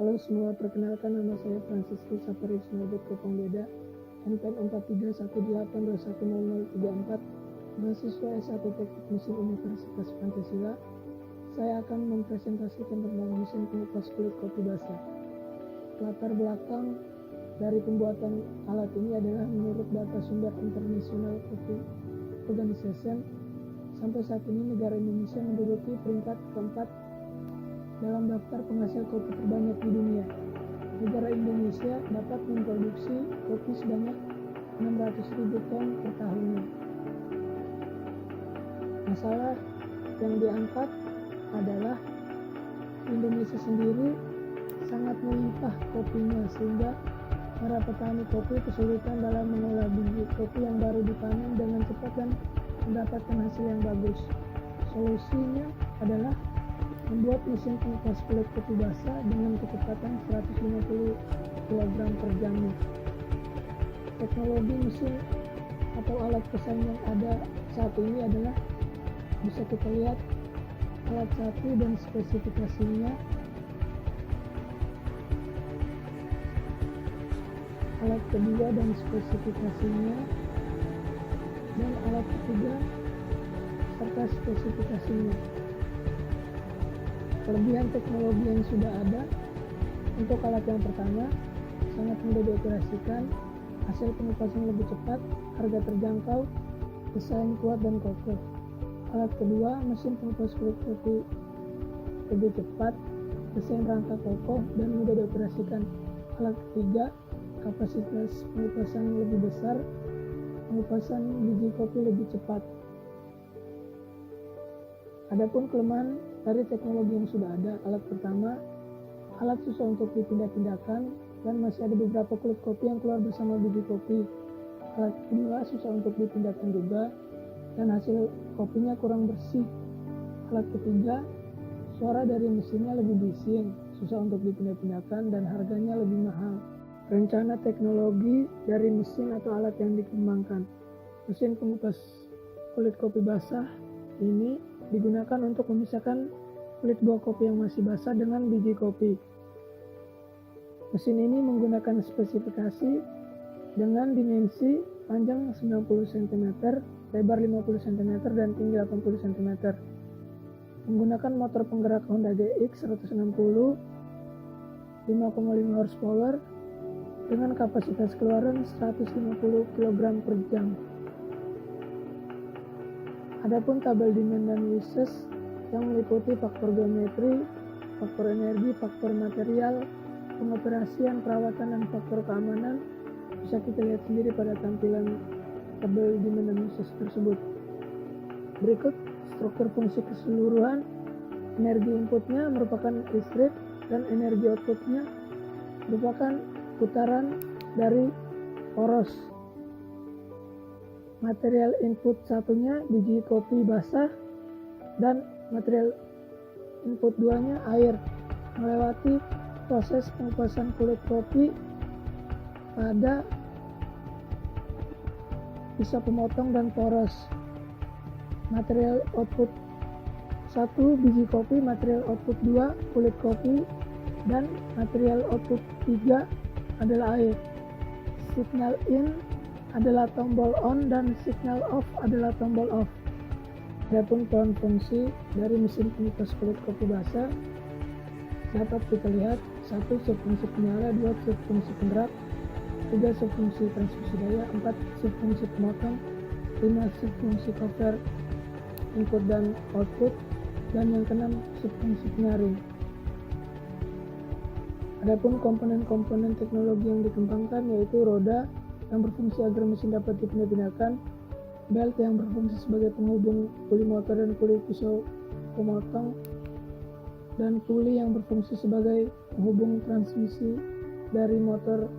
Halo semua, perkenalkan nama saya Francisco Saparis Norbert Kopangbeda, NPM 4318210034, mahasiswa S1 Teknik Mesin Universitas Pancasila. Saya akan mempresentasikan tentang mesin pengupas kulit kopi basah. Latar belakang dari pembuatan alat ini adalah menurut data sumber International Coffee Organization, sampai saat ini negara Indonesia menduduki peringkat keempat dalam daftar penghasil kopi terbanyak di dunia. Negara Indonesia dapat memproduksi kopi sebanyak 600.000 ton per tahunnya. Masalah yang diangkat adalah Indonesia sendiri sangat melimpah kopinya, sehingga para petani kopi kesulitan dalam mengolah biji kopi yang baru dipanen dengan cepat dan mendapatkan hasil yang bagus. Solusinya adalah membuat mesin pengupas kulit kopi basah dengan kecepatan 150 kg per jam. Teknologi mesin atau alat pesan yang ada saat ini adalah, bisa kita lihat alat 1 dan spesifikasinya, alat kedua dan spesifikasinya, dan alat ketiga serta spesifikasinya. Kelebihan teknologi yang sudah ada: untuk alat yang pertama, sangat mudah dioperasikan, hasil pengupasan lebih cepat, harga terjangkau, desain kuat dan kokoh. Alat kedua, mesin pengupas kulit kopi lebih cepat, desain rangka kokoh dan mudah dioperasikan. Alat ketiga, kapasitas pengupasan lebih besar, pengupasan biji kopi lebih cepat. Adapun kelemahan dari teknologi yang sudah ada: alat pertama, alat susah untuk dipindah-pindahkan dan masih ada beberapa kulit kopi yang keluar bersama biji kopi. Alat kedua, susah untuk dipindahkan juga dan hasil kopinya kurang bersih. Alat ketiga, suara dari mesinnya lebih bising, susah untuk dipindah-pindahkan dan harganya lebih mahal. Rencana teknologi dari mesin atau alat yang dikembangkan: mesin pengupas kulit kopi basah ini digunakan untuk memisahkan kulit buah kopi yang masih basah dengan biji kopi. Mesin ini menggunakan spesifikasi dengan dimensi panjang 90 cm, lebar 50 cm, dan tinggi 80 cm. Menggunakan motor penggerak Honda GX 160 5,5 horsepower dengan kapasitas keluaran 150 kg per jam. Adapun tabel demand dan uses yang meliputi faktor geometri, faktor energi, faktor material, pengoperasian, perawatan, dan faktor keamanan bisa kita lihat sendiri pada tampilan tabel demand dan uses tersebut. Berikut struktur fungsi keseluruhan. Energi inputnya merupakan listrik dan energi outputnya merupakan putaran dari poros. Material input satunya biji kopi basah dan material input duanya air, melewati proses pengupasan kulit kopi pada pisau pemotong dan poros. Material output 1 biji kopi, material output 2 kulit kopi, dan material output 3 adalah air. Signal in adalah tombol on dan signal off adalah tombol off. Adapun peran fungsi dari mesin pengupas kulit kopi basah dapat kita lihat: 1 subfungsi penyala, 2 subfungsi penggerak, 3 subfungsi transmisi daya, 4 subfungsi pemotong, 5 subfungsi cover input dan output, dan yang keenam subfungsi penyaring. Adapun komponen-komponen teknologi yang dikembangkan yaitu roda yang berfungsi agar mesin dapat dipindah-pindahkan, belt yang berfungsi sebagai penghubung puli motor dan puli pisau pemotong, dan puli yang berfungsi sebagai penghubung transmisi dari motor.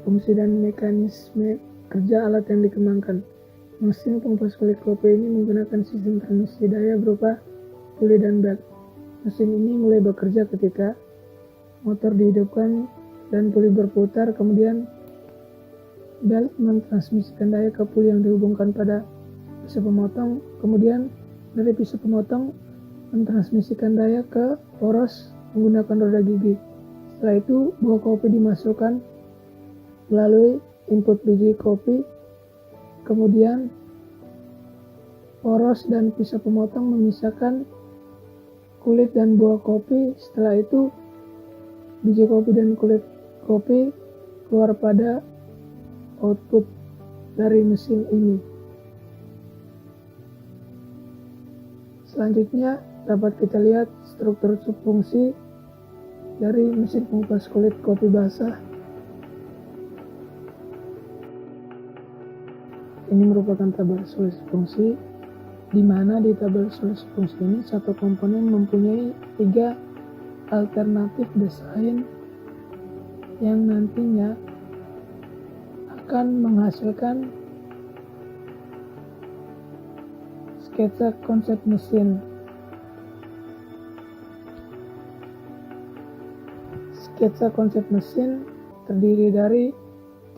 Fungsi dan mekanisme kerja alat yang dikembangkan: mesin pengupas kulit kopi ini menggunakan sistem transmisi daya berupa puli dan belt. Mesin ini mulai bekerja ketika motor dihidupkan dan puli berputar, kemudian belt mentransmisikan daya ke puli yang dihubungkan pada pisau pemotong, kemudian dari pisau pemotong mentransmisikan daya ke poros menggunakan roda gigi. Setelah itu buah kopi dimasukkan melalui input biji kopi, kemudian poros dan pisau pemotong memisahkan kulit dan buah kopi. Setelah itu biji kopi dan kulit kopi keluar pada output dari mesin ini. Selanjutnya dapat kita lihat struktur subfungsi dari mesin pengupas kulit kopi basah. Ini merupakan tabel solusi fungsi, di mana di tabel solusi fungsi ini satu komponen mempunyai 3 alternatif desain yang nantinya akan menghasilkan sketsa konsep mesin. Sketsa konsep mesin terdiri dari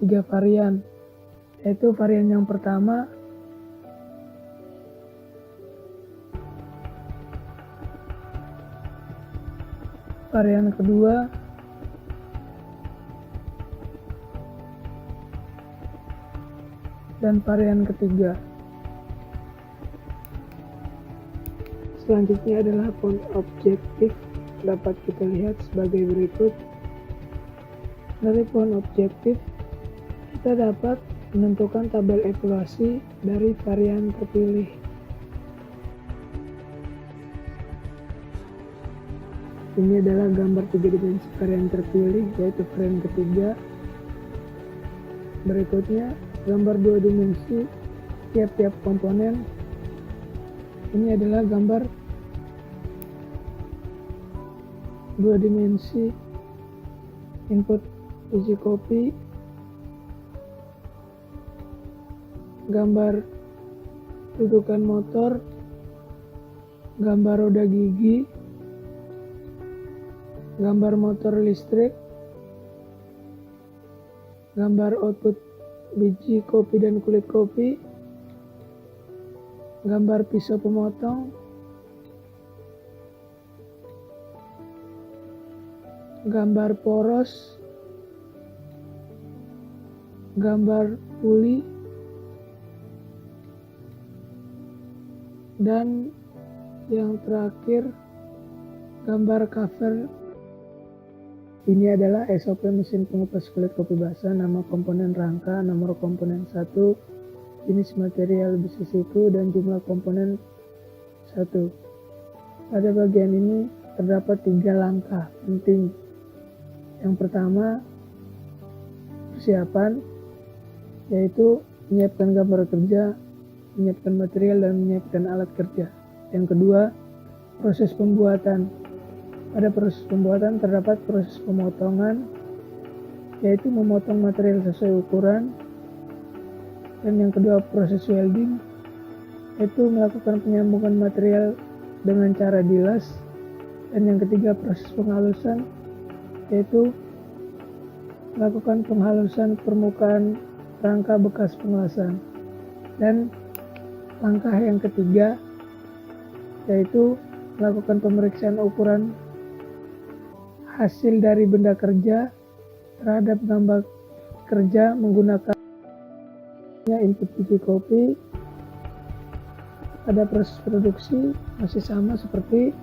3 varian, yaitu varian yang pertama varian kedua, dan varian ketiga. Selanjutnya adalah font objektif, dapat kita lihat sebagai berikut. Dari font objektif kita dapat menentukan tabel evaluasi dari varian terpilih. Ini adalah gambar 3 dimensi varian terpilih, yaitu varian ketiga. Berikutnya gambar 2 dimensi tiap-tiap komponen. Ini adalah gambar 2 dimensi input biji kopi, gambar dudukan motor, gambar roda gigi, gambar motor listrik, gambar output biji kopi dan kulit kopi, gambar pisau pemotong, gambar poros, gambar puli, dan yang terakhir gambar cover. Ini adalah SOP mesin pengupas kulit kopi basah, nama komponen rangka, nomor komponen 1, jenis material besi siku, dan jumlah komponen 1. Pada bagian ini terdapat 3 langkah penting. Yang pertama, persiapan, yaitu menyiapkan gambar kerja, menyiapkan material, dan menyiapkan alat kerja. Yang kedua, proses pembuatan. Pada proses pembuatan terdapat proses pemotongan, yaitu memotong material sesuai ukuran. Dan yang kedua, proses welding, yaitu melakukan penyambungan material dengan cara dilas. Dan yang ketiga, proses penghalusan, yaitu melakukan penghalusan permukaan rangka bekas pengelasan. Dan langkah yang ketiga, yaitu melakukan pemeriksaan ukuran hasil dari benda kerja terhadap gambar kerja menggunakan input biji kopi. Pada proses produksi masih sama seperti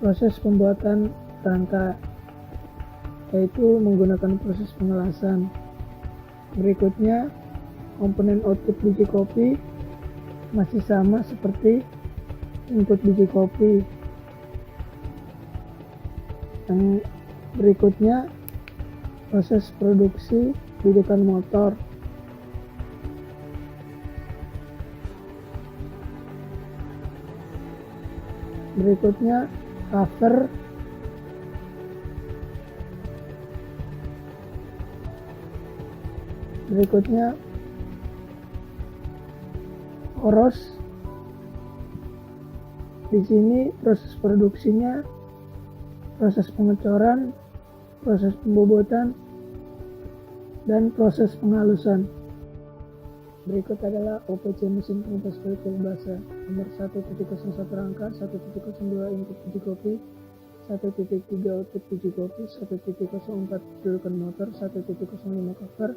proses pembuatan rangka, yaitu menggunakan proses pengelasan. Berikutnya, komponen output biji kopi masih sama seperti input biji kopi. Yang berikutnya, proses produksi dudukan motor. Berikutnya, cover. Berikutnya, poros. Di sini proses produksinya proses pengecoran, proses pembobotan, dan proses penghalusan. Berikut adalah OPC mesin pengupas kulit kopi basah. Nomor 1.01 rangka, 1.02 input biji kopi, 1.3 output biji kopi, 1.04 dudukan motor, 1.05 cover,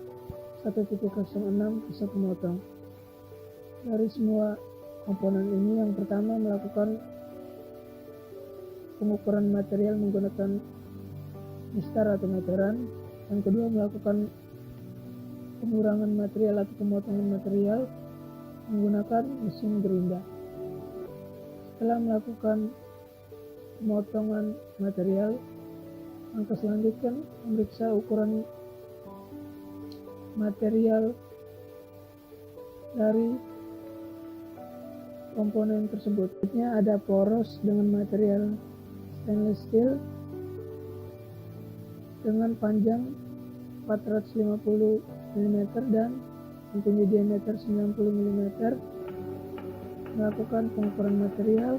1.06 pisau pemotong. Dari semua komponen ini, yang pertama melakukan pengukuran material menggunakan mistar atau meteran, yang kedua melakukan pengurangan material atau pemotongan material menggunakan mesin gerinda. Setelah melakukan pemotongan material, langkah selanjutnya memeriksa ukuran material dari komponen tersebut. Selanjutnya ada poros dengan material stainless steel dengan panjang 450 mm dan mempunyai diameter 90 mm. Melakukan pengukuran material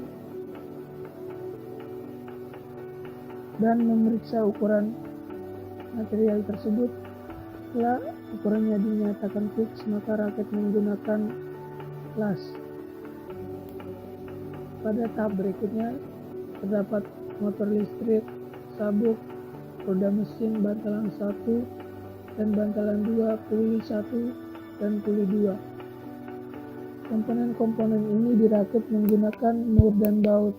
dan memeriksa ukuran material tersebut. Setelah ukurannya dinyatakan fix, maka rakit menggunakan las. Pada tahap berikutnya terdapat motor listrik, sabuk, roda mesin, bantalan 1 dan bantalan 2, puli 1 dan puli 2. Komponen-komponen ini dirakit menggunakan mur dan baut.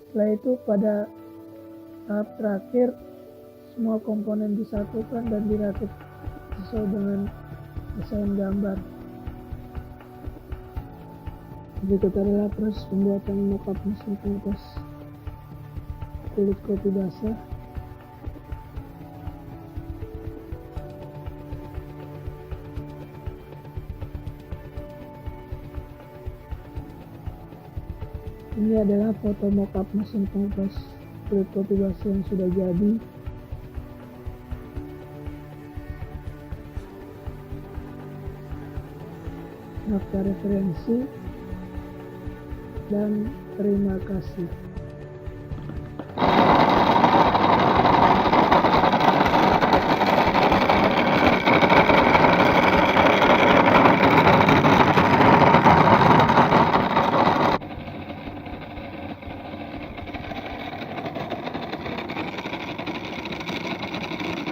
Setelah itu pada tahap terakhir semua komponen disatukan dan dirakit sesuai dengan desain gambar. Berikut adalah proses pembuatan mockup mesin pengupas kulit kopi basah. Ini adalah foto mockup mesin pengupas kulit kopi basah yang sudah jadi. Daftar referensi dan terima kasih.